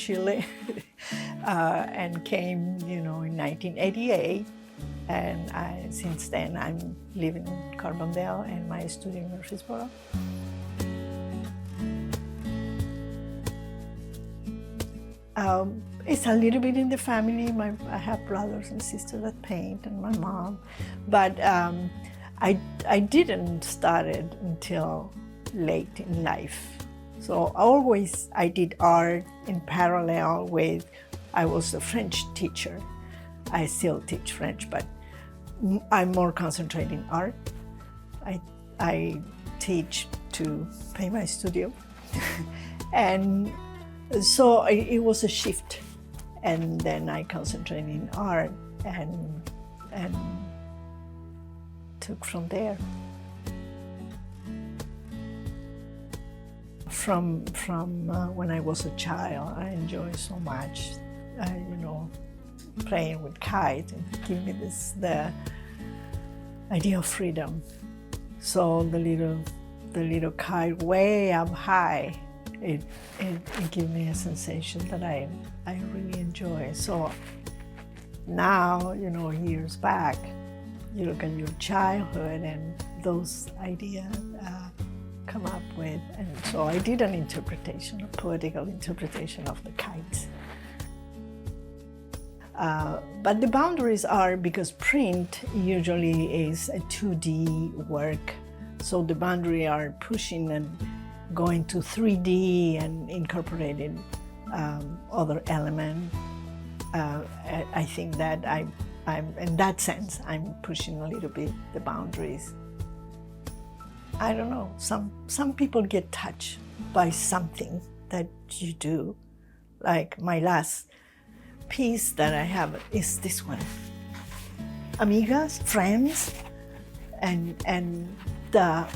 Chile, and came, in 1988. And since then, I'm living in Carbondale and my studio in Murfreesboro. It's a little bit in the family. I have brothers and sisters that paint, and my mom. But I didn't start it until late in life. So I did art in parallel with, I was a French teacher. I still teach French, but I'm more concentrated in art. I teach to pay my studio. And so it was a shift. And then I concentrated in art and took from there. From when I was a child, I enjoyed so much, playing with kites, and give me the idea of freedom. So the little kite way up high, it gave me a sensation that I really enjoy. So now, years back, you look at your childhood and those ideas come up with, and so I did a poetical interpretation of the kites. But the boundaries are, because print usually is a 2D work, so the boundary are pushing and going to 3D and incorporating other elements. I think that I'm in that sense, I'm pushing a little bit the boundaries. I don't know, some people get touched by something that you do. Like my last piece that I have is this one. Amigas, friends, and the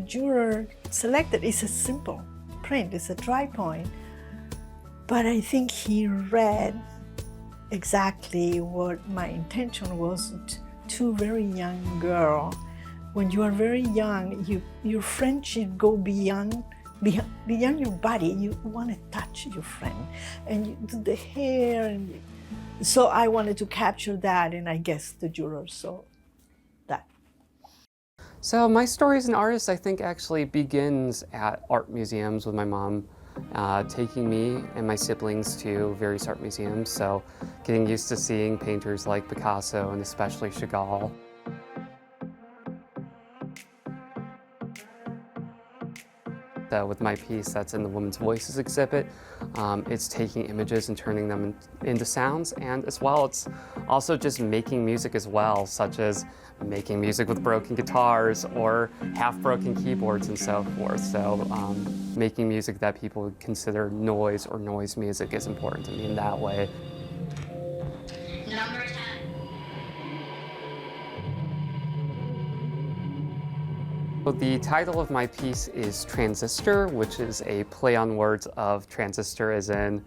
juror selected is a simple print, it's a dry point. But I think he read exactly what my intention was. Two very young girl. When you are very young, your friendship go beyond your body. You want to touch your friend, and you do the hair, and so I wanted to capture that, and I guess the jurors saw that. So my story as an artist, I think, actually begins at art museums with my mom taking me and my siblings to various art museums, so getting used to seeing painters like Picasso and especially Chagall. With my piece that's in the Women's Voices exhibit, it's taking images and turning them into sounds, and as well it's also just making music as well, such as making music with broken guitars or half-broken keyboards and so forth. So making music that people would consider noise or noise music is important to me in that way. Number 10. The title of my piece is Transistor, which is a play on words of transistor as in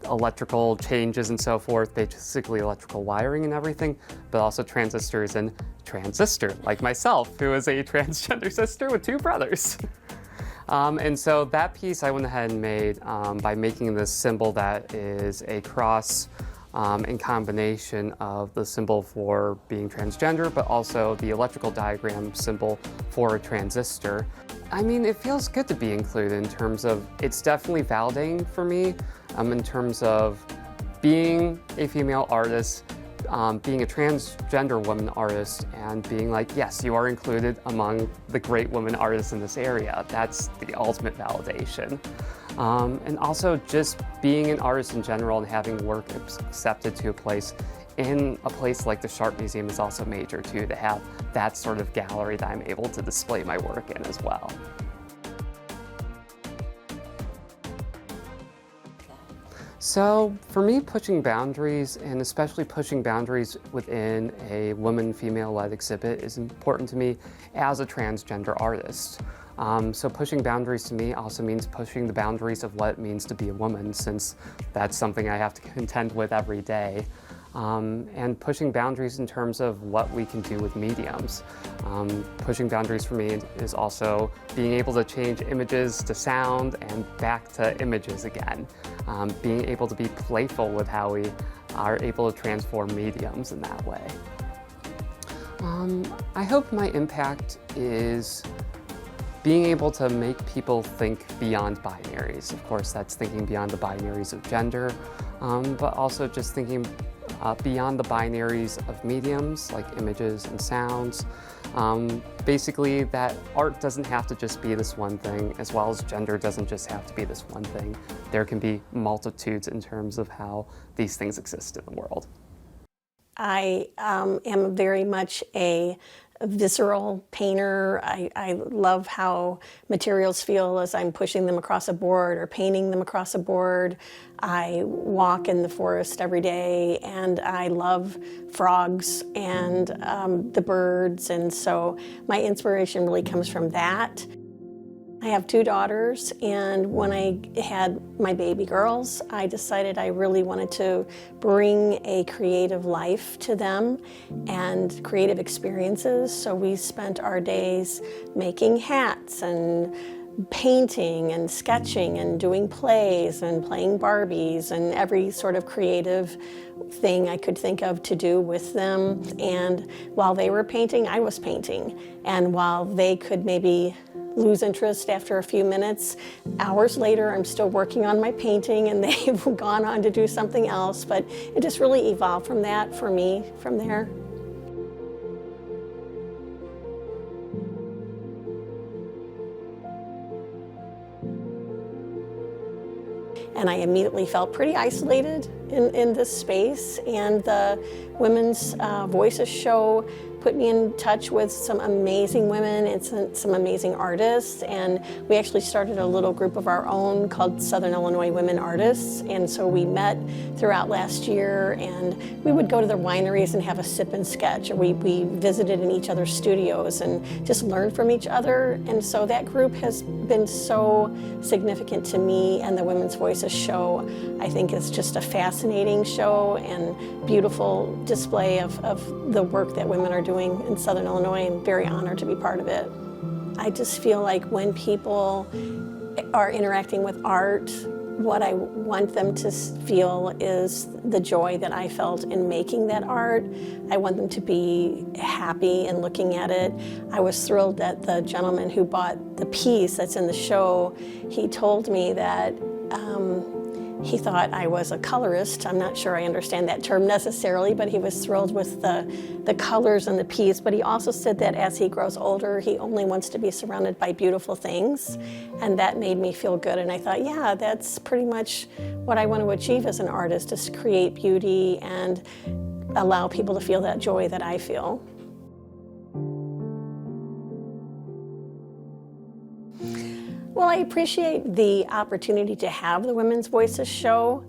electrical changes and so forth, basically electrical wiring and everything, but also transistors and transistor, like myself, who is a transgender sister with two brothers. And so that piece I went ahead and made by making this symbol that is a cross in combination of the symbol for being transgender, but also the electrical diagram symbol for a transistor. I mean, it feels good to be included in terms of, it's definitely validating for me in terms of being a female artist, being a transgender woman artist, and being like, yes, you are included among the great women artists in this area. That's the ultimate validation. And also just being an artist in general and having work accepted to a place in a place like the Sharp Museum is also major too, to have that sort of gallery that I'm able to display my work in as well. So for me, pushing boundaries, and especially pushing boundaries within a woman-female-led exhibit, is important to me as a transgender artist. So pushing boundaries to me also means pushing the boundaries of what it means to be a woman, since that's something I have to contend with every day. and pushing boundaries in terms of what we can do with mediums. Pushing boundaries for me is also being able to change images to sound and back to images again. Being able to be playful with how we are able to transform mediums in that way. I hope my impact is being able to make people think beyond binaries. Of course, that's thinking beyond the binaries of gender, but also just thinking beyond the binaries of mediums like images and sounds. Basically, that art doesn't have to just be this one thing, as well as gender doesn't just have to be this one thing. There can be multitudes in terms of how these things exist in the world. I am very much a visceral painter. I love how materials feel as I'm pushing them across a board or painting them across a board. I walk in the forest every day, and I love frogs and the birds, and so my inspiration really comes from that. I have 2 daughters, and when I had my baby girls, I decided I really wanted to bring a creative life to them and creative experiences. So we spent our days making hats and painting and sketching and doing plays and playing Barbies and every sort of creative thing I could think of to do with them. And while they were painting, I was painting. And while they could maybe lose interest after a few minutes, hours later I'm still working on my painting and they've gone on to do something else. But it just really evolved from that for me from there. And I immediately felt pretty isolated in this space, and the Women's Voices show put me in touch with some amazing women and some amazing artists, and we actually started a little group of our own called Southern Illinois Women Artists, and so we met throughout last year, and we would go to their wineries and have a sip and sketch, or we visited in each other's studios and just learned from each other, and so that group has been so significant to me, and the Women's Voices show I think is just a fascinating show and beautiful display of the work that women are doing in Southern Illinois. I'm very honored to be part of it. I just feel like when people are interacting with art, what I want them to feel is the joy that I felt in making that art. I want them to be happy in looking at it. I was thrilled that the gentleman who bought the piece that's in the show, he told me that he thought I was a colorist. I'm not sure I understand that term necessarily, but he was thrilled with the colors in the piece. But he also said that as he grows older, he only wants to be surrounded by beautiful things. And that made me feel good. And I thought, yeah, that's pretty much what I want to achieve as an artist, is to create beauty and allow people to feel that joy that I feel. Well, I appreciate the opportunity to have the Women's Voices show,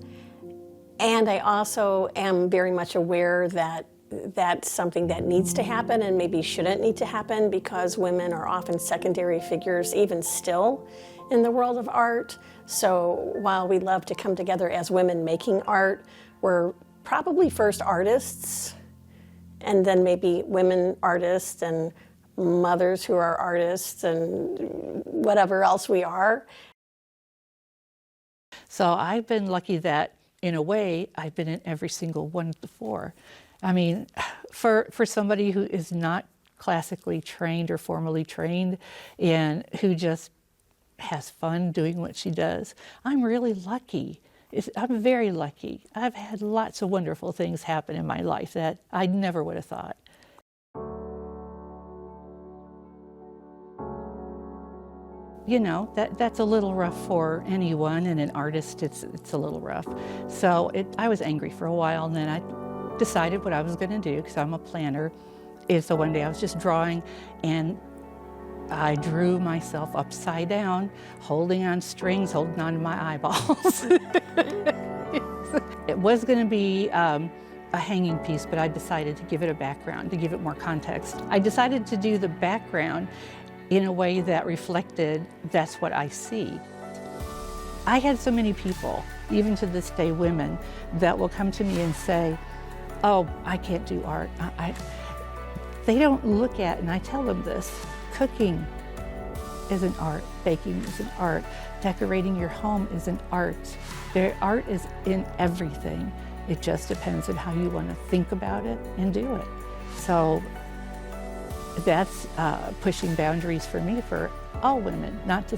and I also am very much aware that that's something that needs to happen and maybe shouldn't need to happen, because women are often secondary figures even still in the world of art. So while we love to come together as women making art, we're probably first artists, and then maybe women artists and mothers who are artists and whatever else we are. So I've been lucky that, in a way, I've been in every single one before. I mean, for somebody who is not classically trained or formally trained and who just has fun doing what she does, I'm really lucky. I'm very lucky. I've had lots of wonderful things happen in my life that I never would have thought. You know, that's a little rough for anyone, and an artist, it's a little rough. So I was angry for a while, and then I decided what I was going to do, because I'm a planner. And so one day I was just drawing, and I drew myself upside down, holding on strings, holding on to my eyeballs. It was going to be a hanging piece, but I decided to give it a background, to give it more context. I decided to do the background in a way that reflected that's what I see. I had so many people, even to this day women, that will come to me and say, oh, I can't do art. They don't look at, and I tell them this, cooking is an art, baking is an art, decorating your home is an art. Art is in everything. It just depends on how you want to think about it and do it. So that's pushing boundaries for me, for all women, not to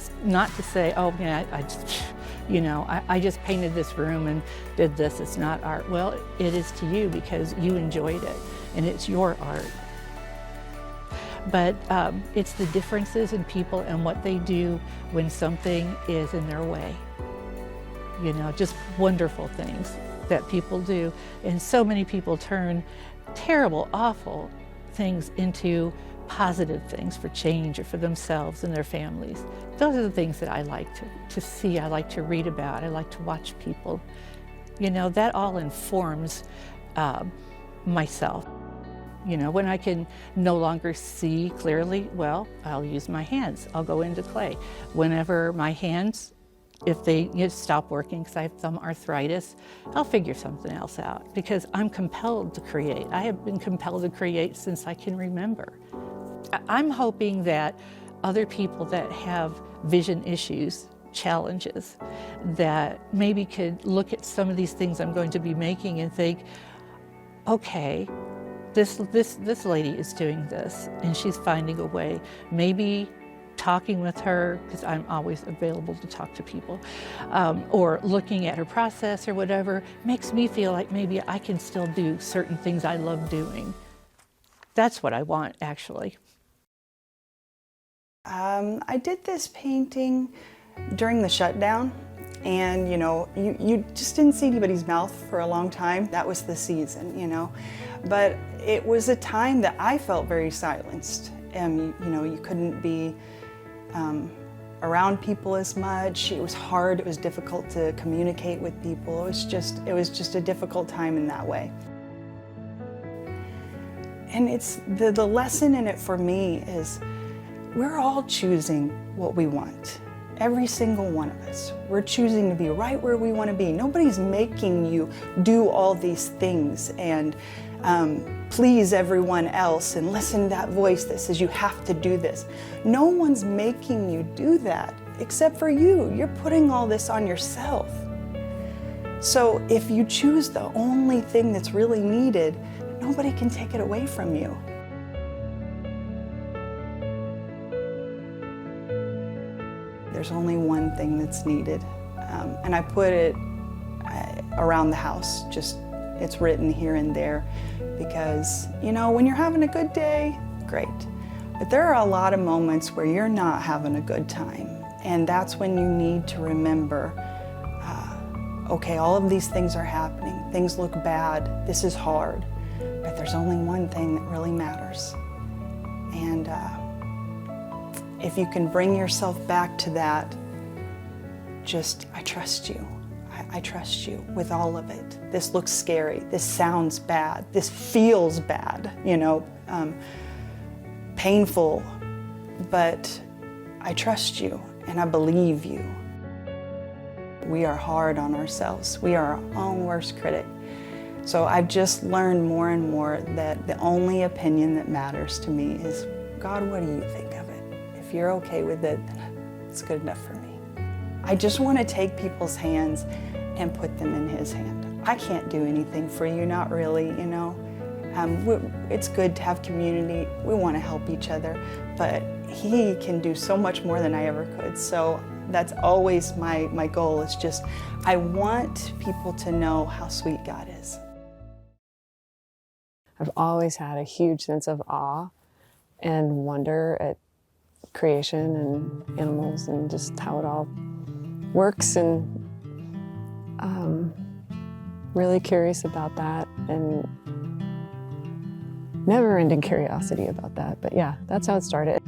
say, oh, yeah, I just painted this room and did this, it's not art. Well, it is to you because you enjoyed it and it's your art. But it's the differences in people and what they do when something is in their way. Just wonderful things that people do. And so many people turn terrible, awful things into positive things for change or for themselves and their families. Those are the things that I like to see, I like to read about, I like to watch people. That all informs myself. When I can no longer see clearly, well, I'll use my hands. I'll go into clay. Whenever my hands, if they stop working because I have thumb arthritis, I'll figure something else out because I'm compelled to create. I have been compelled to create since I can remember. I'm hoping that other people that have vision issues, challenges, that maybe could look at some of these things I'm going to be making and think, okay, this lady is doing this and she's finding a way. Maybe talking with her, because I'm always available to talk to people, or looking at her process or whatever, makes me feel like maybe I can still do certain things I love doing. That's what I want, actually. I did this painting during the shutdown, and you just didn't see anybody's mouth for a long time. That was the season, but it was a time that I felt very silenced, and you couldn't be around people as much. It was hard, it was difficult to communicate with people. It was just a difficult time in that way. And it's the lesson in it for me is we're all choosing what we want. Every single one of us. We're choosing to be right where we want to be. Nobody's making you do all these things and please everyone else and listen to that voice that says you have to do this. No one's making you do that except for you. You're putting all this on yourself. So if you choose the only thing that's really needed, nobody can take it away from you. There's only one thing that's needed, and I put it around the house. It's written here and there because, when you're having a good day, great. But there are a lot of moments where you're not having a good time, and that's when you need to remember, okay, all of these things are happening. Things look bad. This is hard, but there's only one thing that really matters. And if you can bring yourself back to that, I trust you. I trust you with all of it. This looks scary. This sounds bad. This feels bad, painful, but I trust you and I believe you. We are hard on ourselves. We are our own worst critic. So I've just learned more and more that the only opinion that matters to me is, God, what do you think of it? If you're okay with it, then it's good enough for me. I just want to take people's hands and put them in His hand. I can't do anything for you, not really, It's good to have community. We want to help each other, but He can do so much more than I ever could. So that's always my goal, is just, I want people to know how sweet God is. I've always had a huge sense of awe and wonder at creation and animals and just how it all works, and really curious about that, and never-ending curiosity about that. But yeah, that's how it started.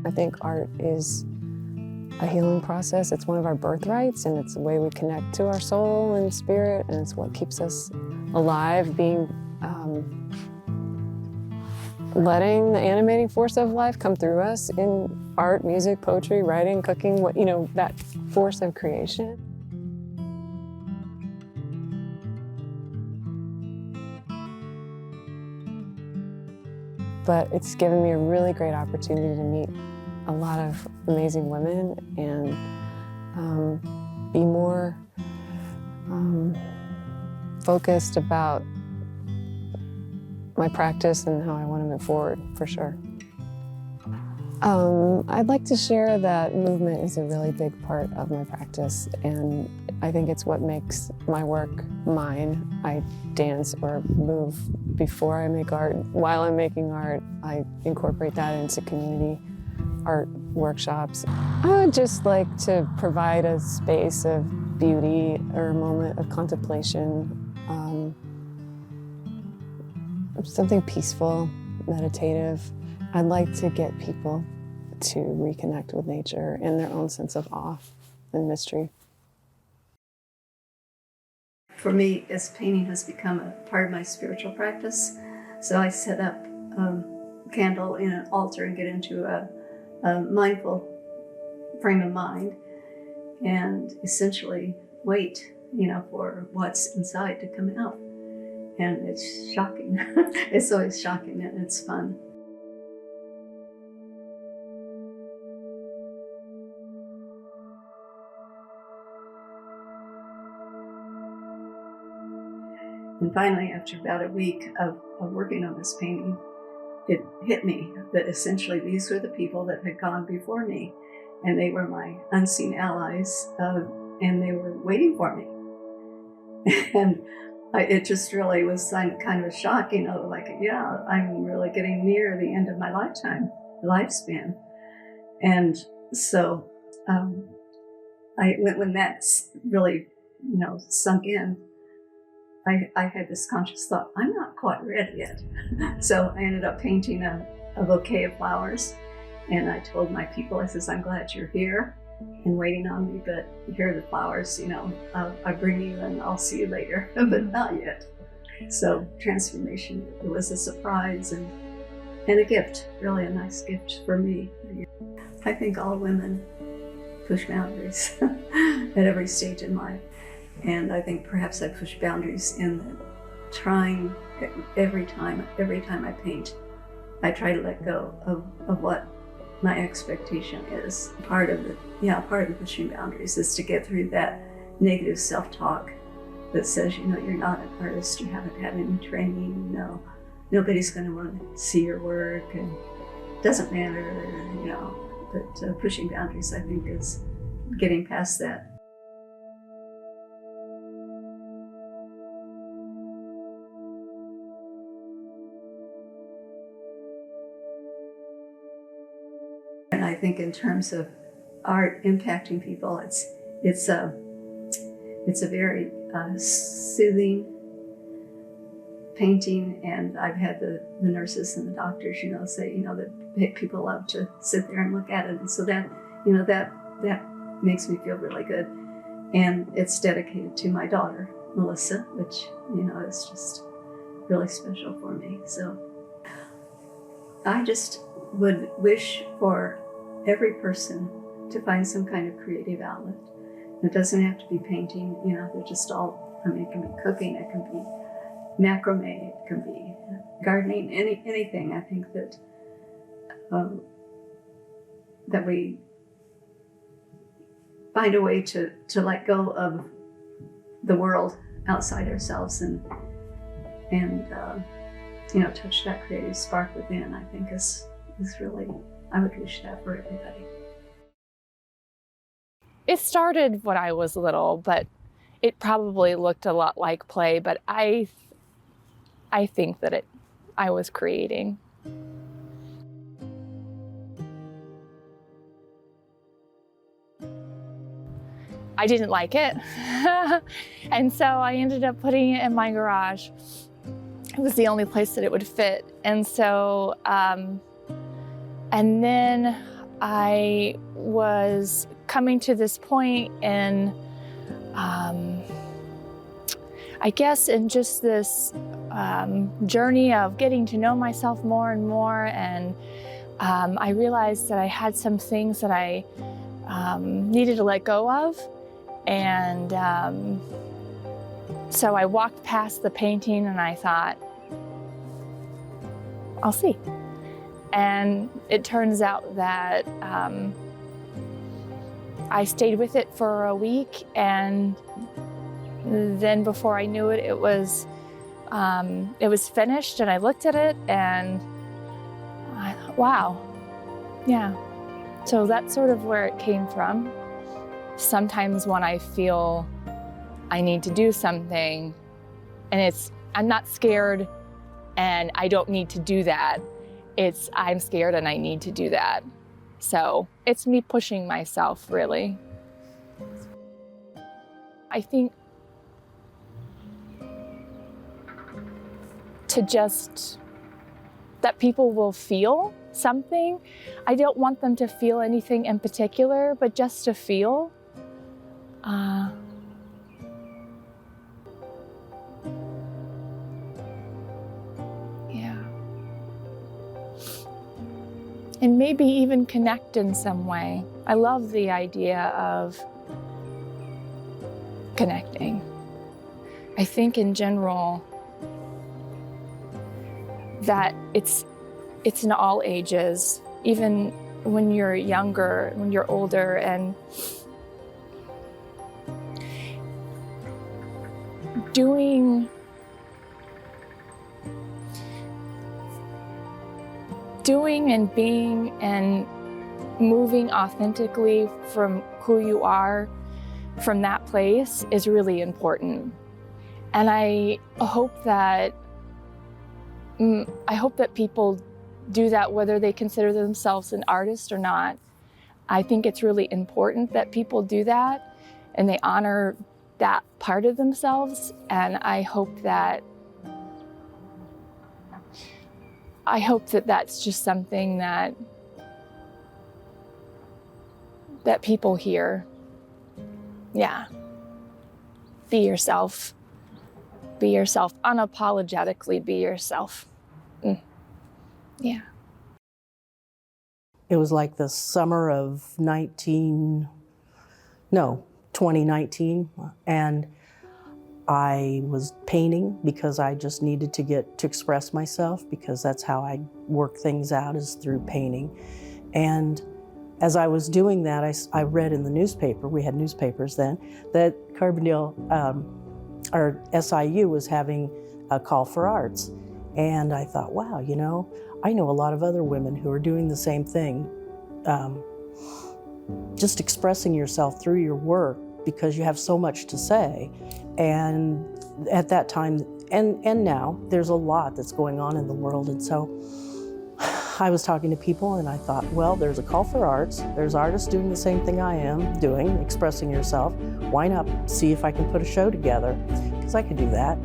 I think art is a healing process. It's one of our birthrights, and it's a way we connect to our soul and spirit, and it's what keeps us alive, being letting the animating force of life come through us in art, music, poetry, writing, cooking, that force of creation. but it's given me a really great opportunity to meet a lot of amazing women and be more focused about my practice and how I want to move forward, for sure. I'd like to share that movement is a really big part of my practice, and I think it's what makes my work mine. I dance or move before I make art. While I'm making art, I incorporate that into community art workshops. I would just like to provide a space of beauty or a moment of contemplation, something peaceful, meditative. I'd like to get people to reconnect with nature and their own sense of awe and mystery. For me, as painting has become a part of my spiritual practice, so I set up a candle in an altar and get into a mindful frame of mind and essentially wait, for what's inside to come out. And it's shocking. It's always shocking and it's fun. And finally, after about a week of working on this painting, it hit me that essentially these were the people that had gone before me, and they were my unseen allies, and they were waiting for me. And it just really was kind of shocking. Like, yeah, I'm really getting near the end of my lifespan. And so when that's really, sunk in, I had this conscious thought, I'm not quite ready yet. So I ended up painting a bouquet of flowers. And I told my people, I says, I'm glad you're here and waiting on me, but here are the flowers, I'll bring you and I'll see you later, but not yet. So transformation, it was a surprise and a gift, really a nice gift for me. I think all women push boundaries at every stage in life. And I think perhaps I push boundaries in trying every time I paint, I try to let go of what my expectation is. Part of the pushing boundaries is to get through that negative self-talk that says, you're not an artist, you haven't had any training, nobody's going to want to see your work, and it doesn't matter, But pushing boundaries, I think, is getting past that. And I think in terms of art impacting people, it's a very soothing painting. And I've had the nurses and the doctors, say, that people love to sit there and look at it. And so that, that makes me feel really good. And it's dedicated to my daughter, Melissa, which, is just really special for me. So I just would wish for every person to find some kind of creative outlet. It doesn't have to be painting, they're just all, it can be cooking, it can be macrame, it can be gardening, anything. I think that that we find a way to let go of the world outside ourselves and touch that creative spark within, I think is really, I would wish that for everybody. It started when I was little, but it probably looked a lot like play, but I think that I was creating. I didn't like it, and so I ended up putting it in my garage. It was the only place that it would fit, and so, and then I was coming to this point in, I guess in just this journey of getting to know myself more and more, and I realized that I had some things that I needed to let go of, and so I walked past the painting and I thought, I'll see. And it turns out that I stayed with it for a week, and then before I knew it, it was finished, and I looked at it and I thought, wow, yeah. So that's sort of where it came from. Sometimes when I feel I need to do something and I'm not scared and I don't need to do that. I'm scared and I need to do that. So it's me pushing myself, really. I think that people will feel something. I don't want them to feel anything in particular, but just to feel. Yeah. And maybe even connect in some way. I love the idea of connecting. I think in general that it's in all ages, even when you're younger, when you're older, and doing and being and moving authentically from who you are from that place is really important. And I hope that people do that whether they consider themselves an artist or not. I think it's really important that people do that and they honor that part of themselves. And I hope that that's just something that people hear. Yeah. Be yourself. Be yourself. Unapologetically be yourself. Yeah. It was like the summer of 2019, and I was painting because I just needed to express myself, because that's how I work things out, is through painting. And as I was doing that, I read in the newspaper, we had newspapers then, that Carbondale, or SIU was having a call for arts. And I thought, wow, I know a lot of other women who are doing the same thing. Just expressing yourself through your work, because you have so much to say. And at that time, and now, there's a lot that's going on in the world. And so I was talking to people and I thought, well, there's a call for arts. There's artists doing the same thing I am doing, expressing yourself. Why not see if I can put a show together? Because I could do that.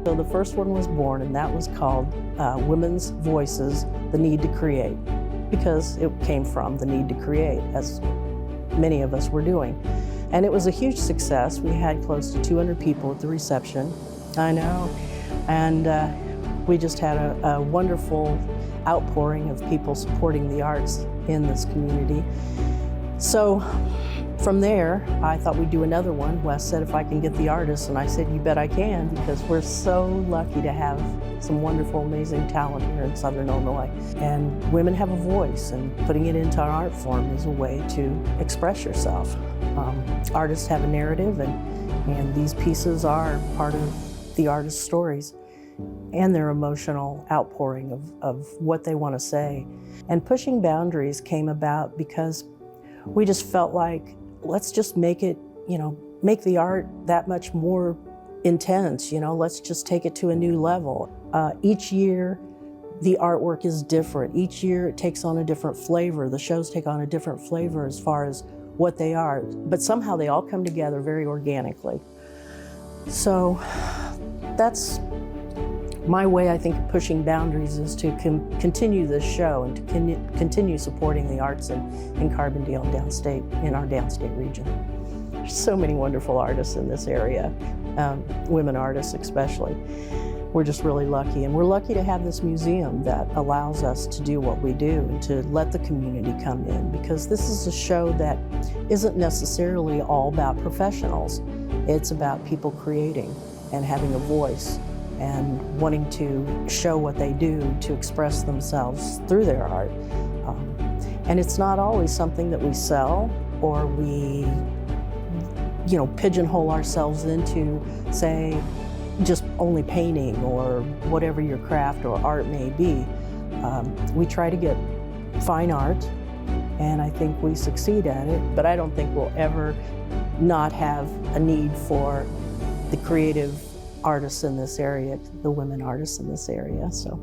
So the first one was born, and that was called Women's Voices, The Need to Create, because it came from the need to create, as many of us were doing. And it was a huge success. We had close to 200 people at the reception. I know. And we just had a wonderful outpouring of people supporting the arts in this community. So from there, I thought we'd do another one. Wes said if I can get the artists, and I said, you bet I can, because we're so lucky to have some wonderful, amazing talent here in Southern Illinois. And women have a voice, and putting it into an art form is a way to express yourself. Artists have a narrative, and these pieces are part of the artist's stories and their emotional outpouring of what they want to say. And pushing boundaries came about because we just felt like, let's just make it, make the art that much more intense, let's just take it to a new level. Each year, the artwork is different. Each year it takes on a different flavor. The shows take on a different flavor as far as what they are, but somehow they all come together very organically. So that's my way, I think, of pushing boundaries, is to continue this show and to continue supporting the arts in Carbondale and downstate, in our downstate region. There's so many wonderful artists in this area, women artists especially. We're just really lucky, and we're lucky to have this museum that allows us to do what we do and to let the community come in, because this is a show that isn't necessarily all about professionals. It's about people creating and having a voice and wanting to show what they do, to express themselves through their art. And it's not always something that we sell or we, pigeonhole ourselves into, say, just only painting or whatever your craft or art may be. We try to get fine art, and I think we succeed at it, but I don't think we'll ever not have a need for the creative artists in this area, the women artists in this area. So.